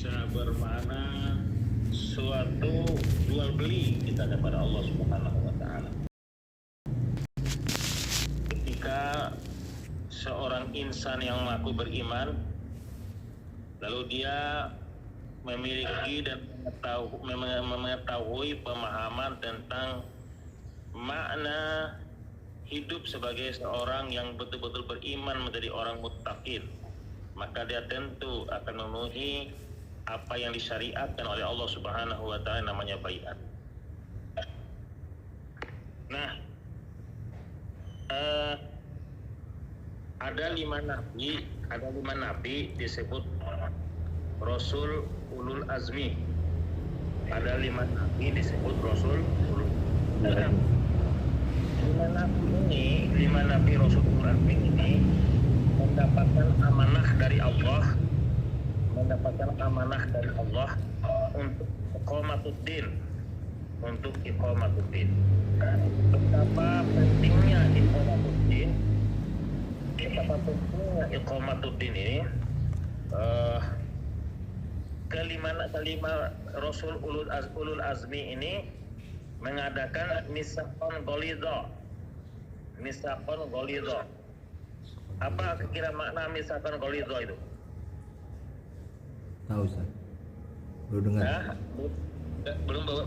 bisa bermakna suatu jual beli kita kepada Allah Subhanahu wa taala. Ketika seorang insan yang mengaku beriman lalu dia memiliki dan mengetahui pemahaman tentang makna hidup sebagai seorang yang betul-betul beriman menjadi orang muttaqin, maka dia tentu akan memenuhi apa yang disyariatkan oleh Allah Subhanahu wa taala, namanya baiat. Nah, ada lima nabi disebut Rasul Ulul Azmi. Ada 5 nabi disebut Rasul Ulul Azmi. 5 nabi Rasul Ulul Azmi ini mendapatkan amanah dari Allah, untuk iqamatuddin. Betapa pentingnya iqamatuddin ini. Kelima Rasul Ulul Azmi ini mengadakan misaqon ghalidha. Apa kira makna misaqon ghalidha itu? Tahu Ustaz. Baru dengar.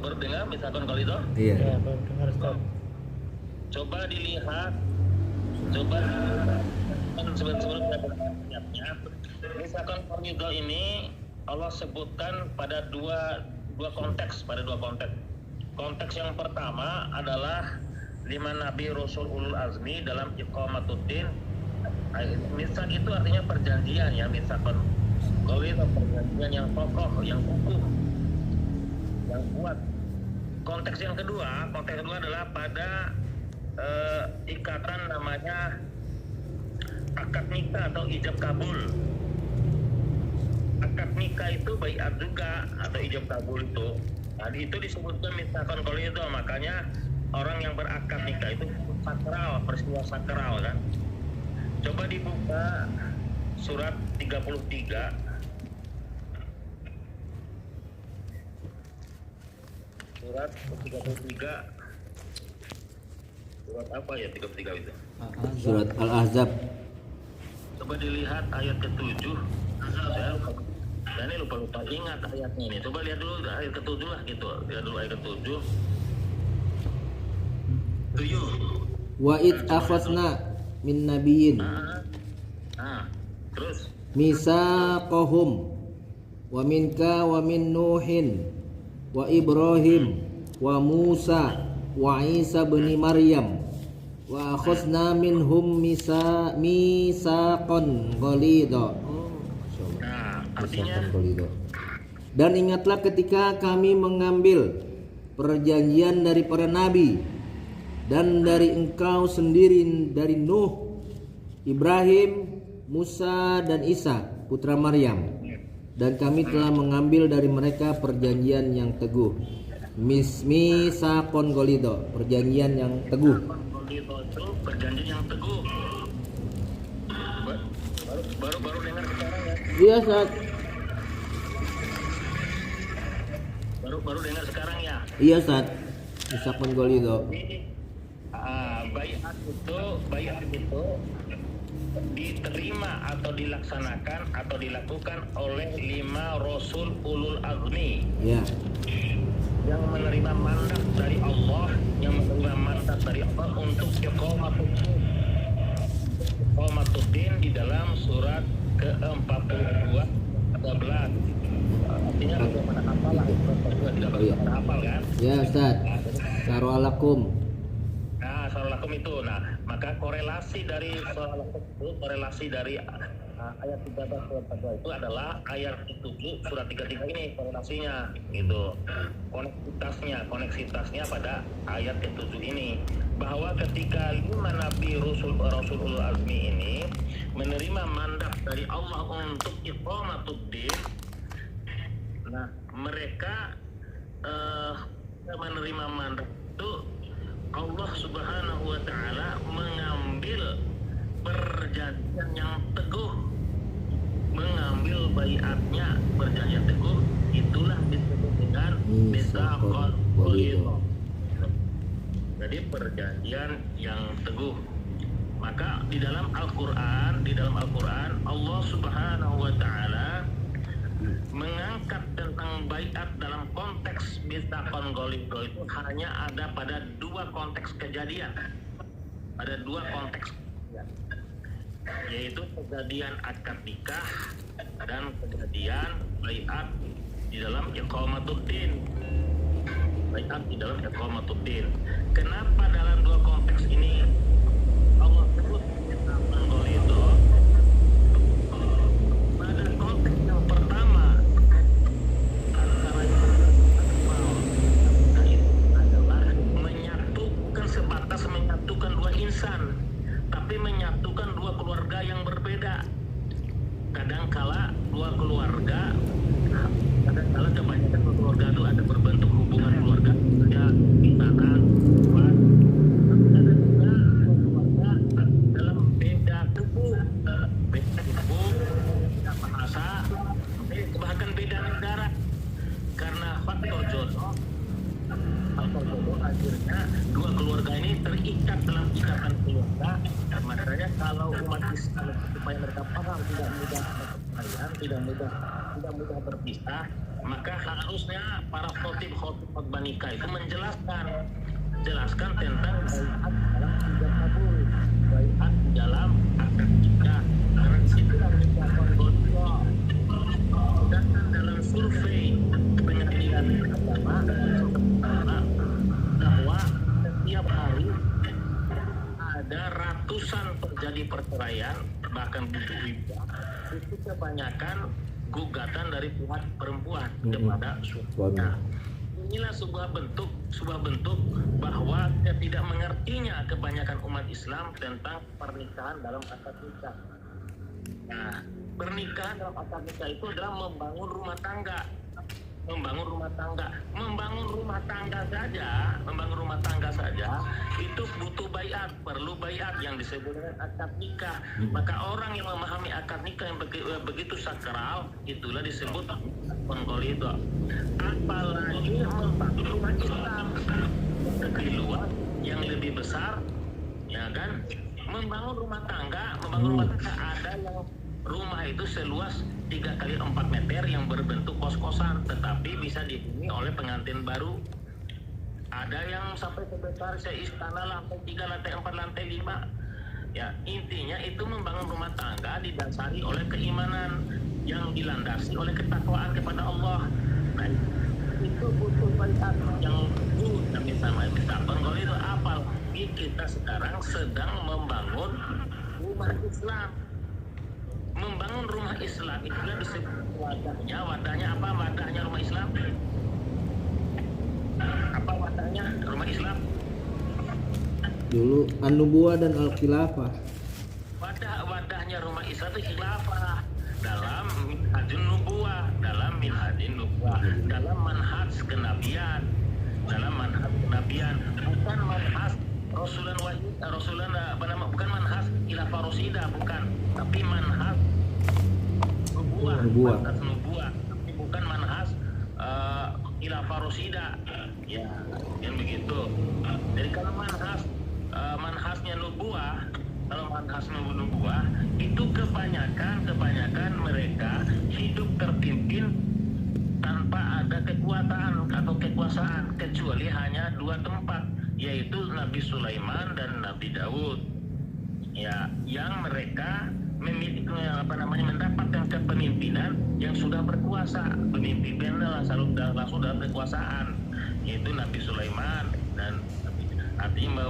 Baru dengar misaqon ghalidha? Iya. Ya, baru dengar Ustaz. Coba dilihat. Sebelum misaqon ghalidha ini Allah sebutkan pada dua konteks. Konteks yang pertama adalah 5 nabi Rasul Ulul Azmi dalam iqamatuddin. Misak itu artinya perjanjian ya, misakon. Ghalidha perjanjian yang kokoh, yang kukuh, yang kuat. Konteks kedua adalah pada ikatan namanya akad nikah atau ijab kabul. Akad nikah itu baiat juga atau ijab kabul itu. Nah, itu disebutkan misakon ghalidha. Makanya orang yang berakad nikah itu sakral, peristiwa sakral kan. Coba dibuka surat 33. Surat 33. Surat apa ya 33 itu? Surat Al-Ahzab. Coba dilihat ayat ke-7. Saya ini lupa ingat ayatnya ini. Coba lihat dulu ayat ke-7 lah gitu. Lihat dulu ayat ke-7. 7. Wa id akhadna min nabiyyin. Terus Misaqahum wa minka wa min Nuhin wa Ibrahim wa Musa wa Isa bin Maryam wa akhadna minhum misaqan ghalidha. Artinya, dan ingatlah ketika kami mengambil perjanjian dari para nabi dan dari engkau sendiri, dari Nuh, Ibrahim, Musa dan Isa putra Maryam, dan kami telah mengambil dari mereka perjanjian yang teguh. Misaqon ghalidha, perjanjian yang teguh. Perjanjian yang teguh. Baru dengar sekarang ya. Iya Ustaz. Baru dengar sekarang ya. Iya Ustaz. Misaqon ghalidha. Baiat itu diterima atau dilaksanakan atau dilakukan oleh 5 Rasul Ulul Azmi. Ya. Yang menerima mandat dari Allah, untuk iqamatuddin di dalam surat ke-42 13. Artinya bagaimana hafal lah, tidak bagaimana hafal kan? Ya Ustaz. Sarwalakum. Nah, sarwalakum itu. Nah, maka korelasi dari ayat 13 surat 42 itu adalah ayat 7 surat 33 ini korelasinya gitu. Koneksitasnya pada ayat ke-7 ini, bahwa ketika 5 nabi Rasulul Azmi ini menerima mandat dari Allah untuk iqamatuddin, nah mereka menerima mandat itu, Allah Subhanahu wa taala mengambil perjanjian yang teguh, mengambil baiatnya perjanjian teguh, itulah disebut dengan mitsaqul ghalidh. Jadi perjanjian yang teguh. Maka di dalam Al-Qur'an Allah Subhanahu wa taala mengangkat tentang baiat dalam konteks mitsaqul ghalidh itu hanya ada pada dua konteks kejadian. Ada dua konteks kejadian, yaitu kejadian akad nikah dan kejadian baiat di dalam iqamatuddin. Baiat di dalam iqamatuddin. Kenapa dalam dua konteks ini Allah sebut mitsaqul ghalidh? Pada konteks yang pertama antara adalah menyatu, bukan sebatas menyatukan dua insan, tapi menyatukan dua keluarga yang berbeda. Kadangkala kebanyakan dua keluarga itu ada berbentuk hubungan keluarga, ada insanan, kuat. Tapi ada juga dua keluarga dalam beda suku, beda bahasa, bahkan beda negara. Karena faktor jodoh akhirnya dua keluarga ini terikat dalam ikatan keluarga. Makanya kalau umat Islam supaya mereka paham, tidak mudah berpisah, maka harusnya para khotib nikah itu menjelaskan tentang baiat dalam ijab kabul, baiat dalam akad nikah. Karena disitulah mitsaqul ghalidh. Sedangkan dalam survei pengadilan agama bahwa setiap hari ada ratusan terjadi perceraian, bahkan ribuan, itu kebanyakan gugatan dari pihak perempuan kepada suaminya. Inilah sebuah bentuk bahwa tidak mengertinya kebanyakan umat Islam tentang pernikahan dalam akad nikah. Nah, pernikahan dalam akad nikah itu adalah membangun rumah tangga saja itu butuh baiat, perlu baiat yang disebut dengan akad nikah. Maka orang yang memahami akad nikah yang begitu sakral, itulah disebut ghalidh. Apalagi membangun rumah Islam lebih luas, yang lebih besar, ya kan? Membangun rumah tangga ada yang rumah itu seluas 3x4 meter yang berbentuk kos-kosan, tetapi bisa dihuni oleh pengantin baru. Ada yang sampai sebesar seistana, lantai 3, lantai 4, lantai 5. Ya, intinya itu membangun rumah tangga didasari oleh keimanan yang dilandasi oleh ketakwaan kepada Allah. Nah, itu butuh baiat yang kami sama mitsaqul ghalidh. Apalagi kita sekarang sedang membangun rumah Islam. Membangun rumah Islam itu disebut wadahnya apa? Wadahnya rumah Islam? Apa wadahnya rumah Islam? Dulu an-nubuwah dan al-khilafah. Wadahnya rumah Islam itu khilafah dalam minhajun nubuwah, dalam manhaj kenabian, bukan manhaj bukan manhaj khilafah rasidah, bukan, tapi manhaj nubuwah, tapi bukan manhaj khilafah rasidah. Ya, yang begitu. Jadi kalau manhajnya nubuwah, itu kebanyakan mereka hidup terpimpin tanpa ada kekuatan atau kekuasaan, kecuali hanya dua tempat, yaitu Nabi Sulaiman dan Nabi Daud. Ya, yang mereka mendapatkan kepemimpinan yang sudah berkuasa, pemimpin langsung dalam kekuasaan, yaitu Nabi Sulaiman, dan artinya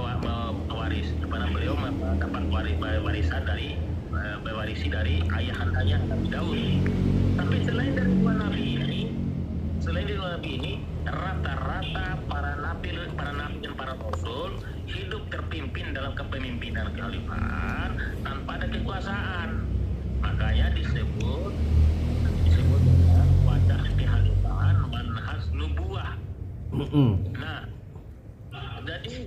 beliau mendapat warisi dari ayah Nabi Daud. Tapi selain dari dua nabi ini, rata-rata para nabi dan para rasul hidup terpimpin dalam kepemimpinan kekhalifahan tanpa ada kekuasaan. Makanya disebut dengan wadah kekhalifahan manhaj nubuwah. Nah, jadi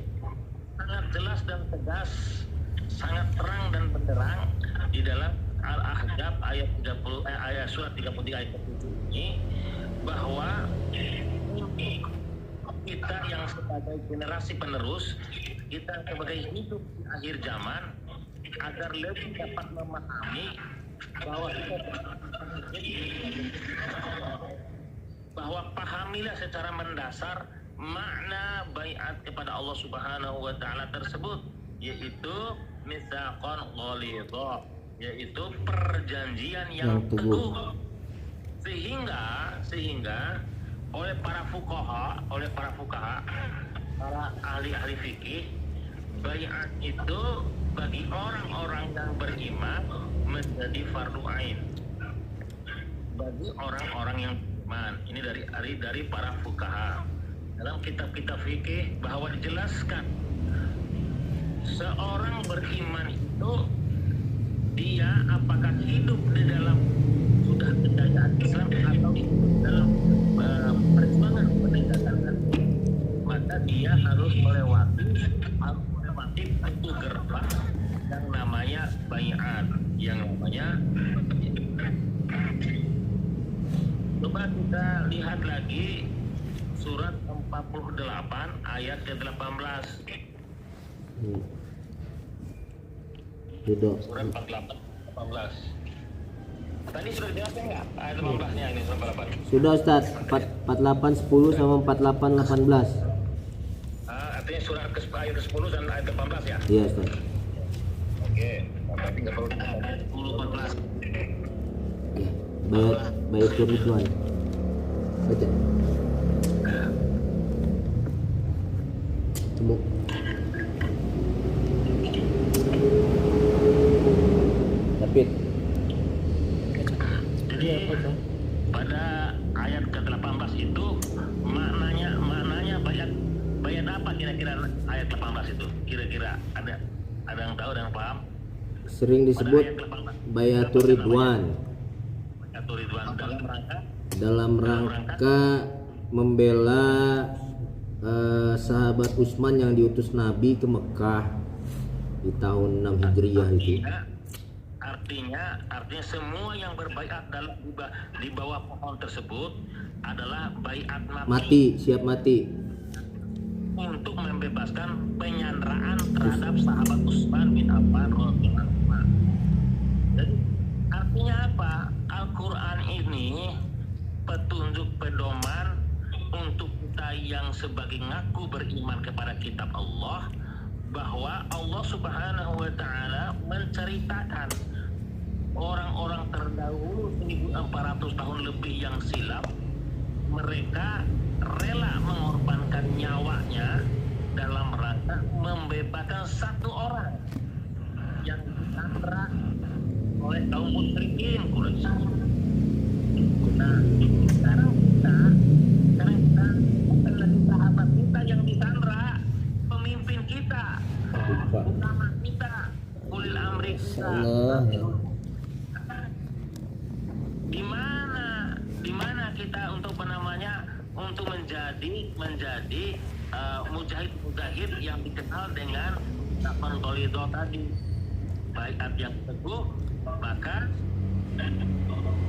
sangat jelas dan tegas, sangat terang dan benderang di dalam Al-Ahzab ayat 30 ayat surat 33 ayat 7 ini bahwa ini kita yang sebagai generasi penerus, kita sebagai hidup di akhir zaman agar lebih dapat memahami bahwa pahamilah secara mendasar makna baiat kepada Allah Subhanahu wa taala tersebut, yaitu mitsaqan ghalidha, yaitu perjanjian yang teguh. Sehingga oleh para fuqaha, para ahli-ahli fikih, baiat itu bagi orang-orang yang beriman menjadi fardu ain. Bagi orang-orang yang beriman, ini dari para fuqaha. Dalam kitab-kitab fikih bahwa dijelaskan seorang beriman itu dia apakah hidup di dalam sudah kejayaan Islam atau dalam perjuangan penegakan hukum, maka dia harus melewati satu gerbang yang namanya baiat, yang namanya. Coba kita lihat lagi surat 48 ayat ke-18. Surat 48 18. Tadi sudah dijelaskan nggak ayat 18-nya ini surat 48? Sudah Ustaz, 48 10 sama 48 18. Artinya surat ayat ke-10 dan ayat ke-18 ya? Iya Ustaz. Oke, berarti nggak perlu 10 14. Ya, baik Ridwan. Baca. Temu. David. Jadi pada ayat ke-18 itu maknanya bayat apa kira-kira ayat 18 itu? Kira-kira ada yang tahu dan paham? Sering disebut Bayatul Ridwan. Bayatul Ridwan dalam rangka membela sahabat Utsman yang diutus Nabi ke Mekah di tahun 6 Hijriah itu. Artinya semua yang berbaiat di bawah pohon tersebut adalah baiat mati, siap mati untuk membebaskan penyanderaan terhadap sahabat Utsman bin Affan radhiyallahu anhu. Jadi artinya apa? Al-Quran ini petunjuk pedoman untuk kita yang sebagai ngaku beriman kepada kitab Allah, bahwa Allah Subhanahu wa taala menceritakan orang-orang terdahulu 1400 tahun lebih yang silam, mereka rela mengorbankan nyawanya dalam rangka membebaskan satu orang yang disandra oleh kaum musyrikin Quraisy. Nah, sekarang kita bukan lagi sahabat kita yang disandra, pemimpin kita, utama kita, ulil amri kita. Di mana kita untuk menjadi mujahid yang dikenal dengan Taqwan Qalido tadi, baiat yang teguh. Maka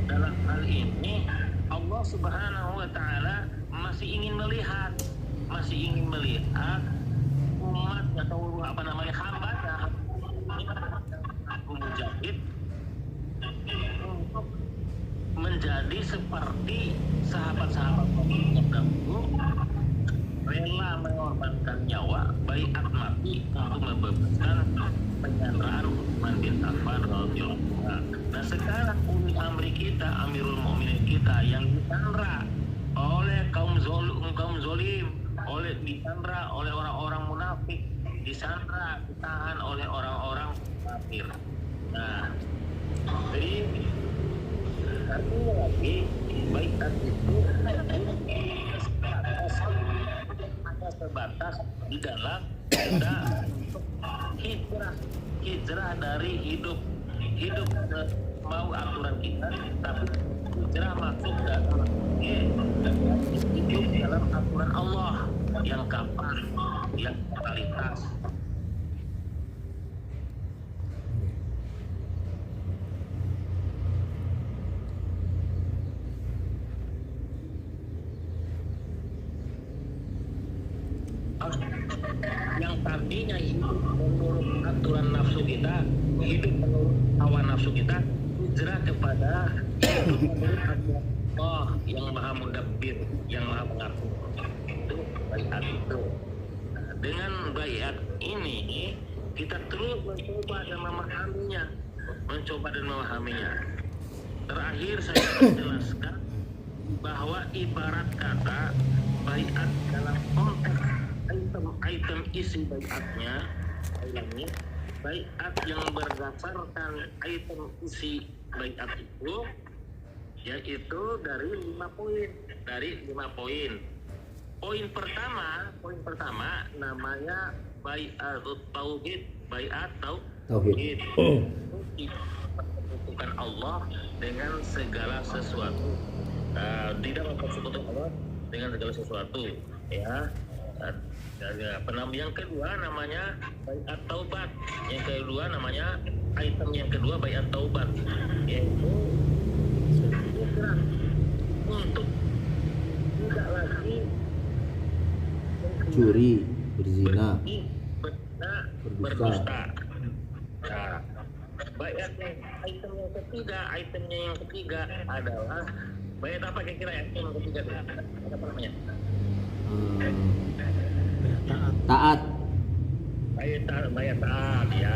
dalam hal ini Allah Subhanahu wa taala masih ingin melihat umat atau hambanya mujahid untuk menjadi seperti sahabat-sahabat yang dahulu, rela mengorbankan nyawa, baiat mati untuk membebaskan penyanderaan Utsman bin Affan radhiyallahu anhu. Nah sekarang ulil amri kita, Amirul Mukminin kita yang disandra oleh kaum zolim, disandra oleh orang-orang munafik, disandra, ditahan oleh orang-orang kafir. Nah, jadi artinya lagi baiat itu hanya sebatas di dalam kita hijrah dari hidup mau aturan kita, tapi hijrah masuk dalam hidup dalam aturan Allah yang kapan, yang totalitas. yang tadinya hidup menurut aturan nafsu kita, hidup menurut hawa nafsu kita, hijrah kepada hidup menurut aturan Allah yang maha mudabbir, yang maha mengatur. Itu baiat itu. Nah, dengan baiat ini kita terus mencoba dan memahaminya. Terakhir saya akan jelaskan bahwa ibarat kata baiat dalam konteks item isi baiatnya, ulangi, baiat yang berdasarkan item isi baiat itu yaitu dari 5 poin. Poin pertama namanya baiat tauhid, baiat tauhid. Bukan Allah dengan segala sesuatu. Tidak mempersekutukan Allah dengan segala sesuatu, ya. Yang kedua namanya baiat taubat. Yang kedua namanya item yang kedua baiat taubat, yaitu hijrah untuk tidak lagi Curi, berzina, berdusta. Nah, baiat itemnya yang ketiga adalah baiat apa kira-kira yang ketiga itu? Apa namanya? taat. Baiat taat, ya.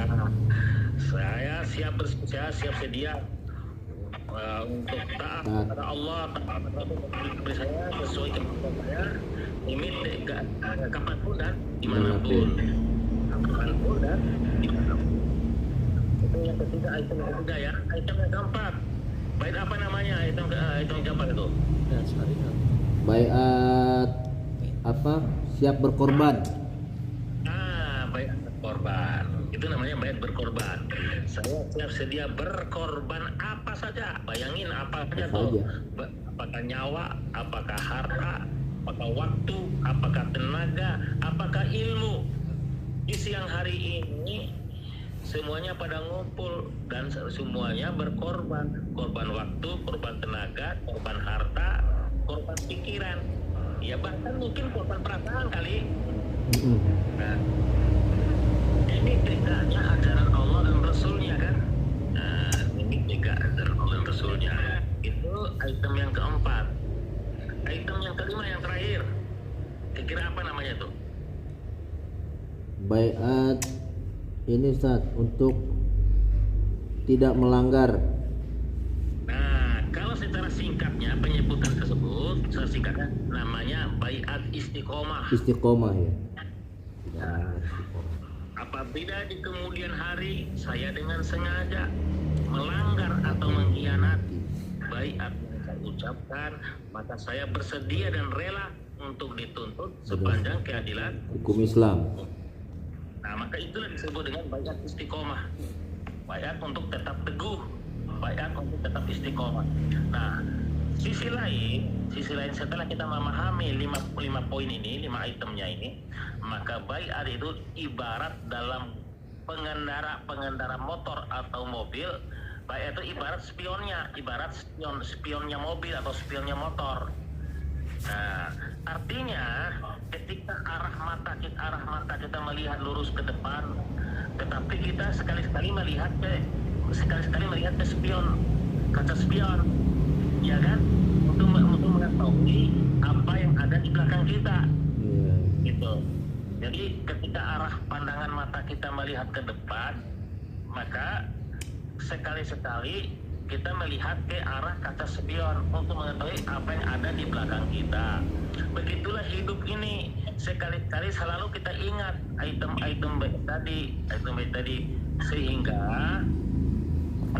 Saya siap sedia untuk taat kepada Allah, taat kepada saya sesuai kemampuan saya, limit kapanpun dan dimanapun. Itu yang ketiga, item yang ketiga ya. Item yang keempat, bait apa namanya? Item yang keempat itu. Baiat apa? Siap berkorban. Bait berkorban. Itu namanya bait berkorban. Saya siap sedia berkorban apa saja. Bayangin apa saja tuh. Apakah nyawa, apakah harta, apakah waktu, apakah tenaga, apakah ilmu. Di siang hari ini semuanya pada ngumpul dan semuanya berkorban. Korban waktu, korban tenaga, korban harta, korban pikiran. Ya bahkan mungkin korban perasaan kali. Nah, ini tegaknya ajaran Allah dan Rasulnya kan. Nah, ini tegak ajaran Allah dan Rasulnya. Itu item yang keempat. Item yang kelima yang terakhir, kira-kira apa namanya tuh? Baiat ini Ustaz untuk tidak melanggar. Nah, kalau secara singkatnya penyebutan tersebut, secara singkatnya namanya baiat istiqomah. Istiqomah ya. Apabila di kemudian hari saya dengan sengaja melanggar atau mengkhianati baiat yang saya ucapkan, maka saya bersedia dan rela untuk dituntut sepanjang keadilan Hukum Islam. Nah, maka itulah disebut dengan baiat istiqomah. Baiat untuk tetap teguh, baiat untuk tetap istiqomah. Nah, sisi lain setelah kita memahami 5 poin ini, 5 itemnya ini, maka baiat itu ibarat dalam pengendara motor atau mobil. Baiat itu ibarat spionnya mobil atau spionnya motor. Nah, artinya ketika arah mata kita melihat lurus ke depan, tetapi kita sekali-sekali melihat ke spion, kaca spion, ya kan, untuk mengetahui apa yang ada di belakang kita, gitu. Jadi ketika arah pandangan mata kita melihat ke depan, maka sekali-sekali kita melihat ke arah kaca spion untuk mengetahui apa yang ada di belakang kita. Begitulah hidup ini. Sekali-kali selalu kita ingat item baik tadi, sehingga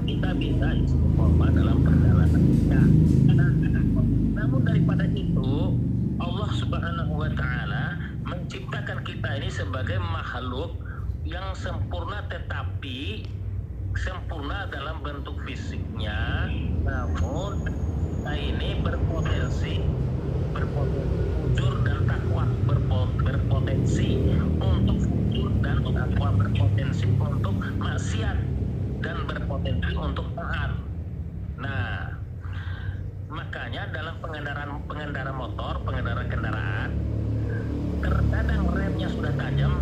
kita bisa istiqomah dalam perjalanan kita. Namun daripada itu, Allah Subhanahu wa Ta'ala menciptakan kita ini sebagai makhluk yang sempurna, tetapi sempurna dalam bentuk fisiknya, namun kita ini berpotensi fujur dan takwa, berpotensi untuk fujur dan takwa, berpotensi untuk maksiat dan berpotensi untuk taat. Nah, makanya dalam pengendara motor, pengendara kendaraan, Terkadang remnya sudah tajam,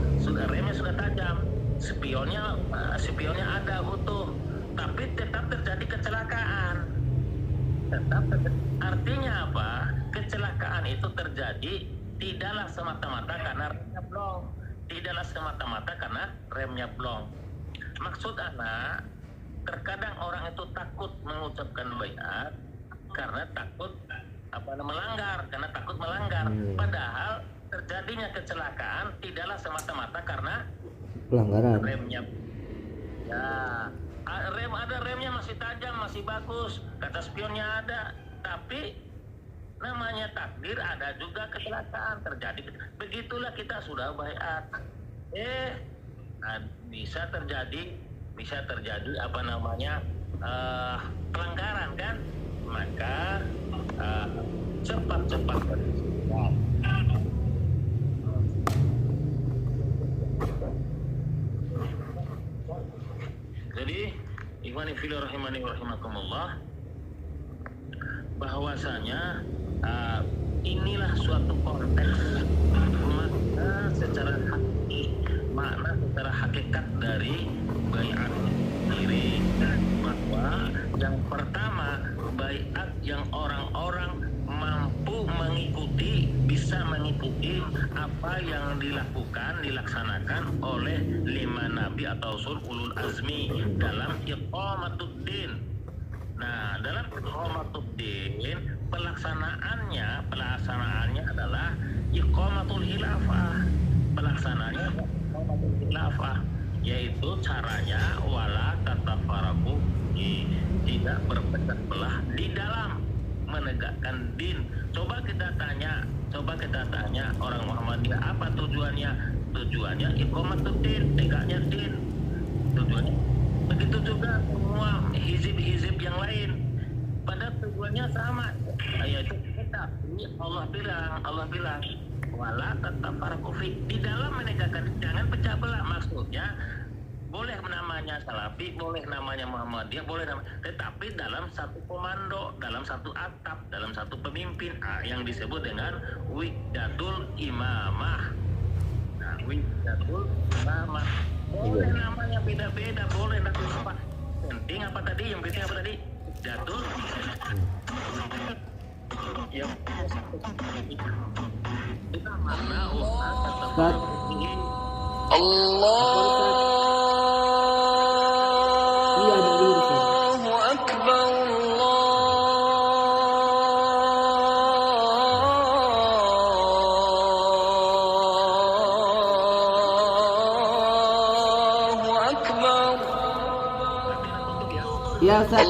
spionnya ada utuh, tapi tetap terjadi kecelakaan. Artinya apa? Kecelakaan itu terjadi tidaklah semata-mata karena remnya blong, Maksud anak, terkadang orang itu takut mengucapkan baiat karena takut melanggar. Padahal terjadinya kecelakaan tidaklah semata-mata karena Pelanggaran. remnya. Ya, remnya masih tajam, masih bagus, kata spionnya ada, tapi namanya takdir, ada juga kecelakaan terjadi. Begitulah kita sudah baiat, bisa terjadi pelanggaran kan, maka cepat-cepat beristighfar. Jadi, ikhwani fillah rahimani wa rahimakumullah, bahwasanya inilah suatu konteks makna secara hakikat dari baiat diri, bahwa yang pertama baiat yang orang-orang mampu bisa mengikuti apa yang dilaksanakan oleh 5 nabi atau ulul azmi dalam iqamatuddin. Nah, dalam iqamatuddin pelaksanaannya adalah iqamatul khilafah, yaitu caranya wala tatafaraqu, tidak berpecah belah di dalam menegakkan din. Coba kita tanya orang Muhammadiyah, apa tujuannya? Tujuannya iqamatuddin, tegaknya din. Tujuannya. Begitu juga semua hizib-hizib yang lain, pada tujuannya sama, yaitu kita. Allah bilang wala tatafaraqu fi, di dalam menegakkan, jangan pecah belah. Maksudnya boleh namanya Salafi, boleh namanya Muhammadiyah, tetapi dalam satu komando, dalam satu atap, dalam satu pemimpin, yang disebut dengan wihdatul imamah. Nah, wihdatul imamah. Boleh namanya beda-beda, boleh nanti apa? Penting apa tadi? Yang penting apa tadi? Wihdatul. Yang itu mana Allahu Akbar, Allahu Akbar. Ya Ustaz,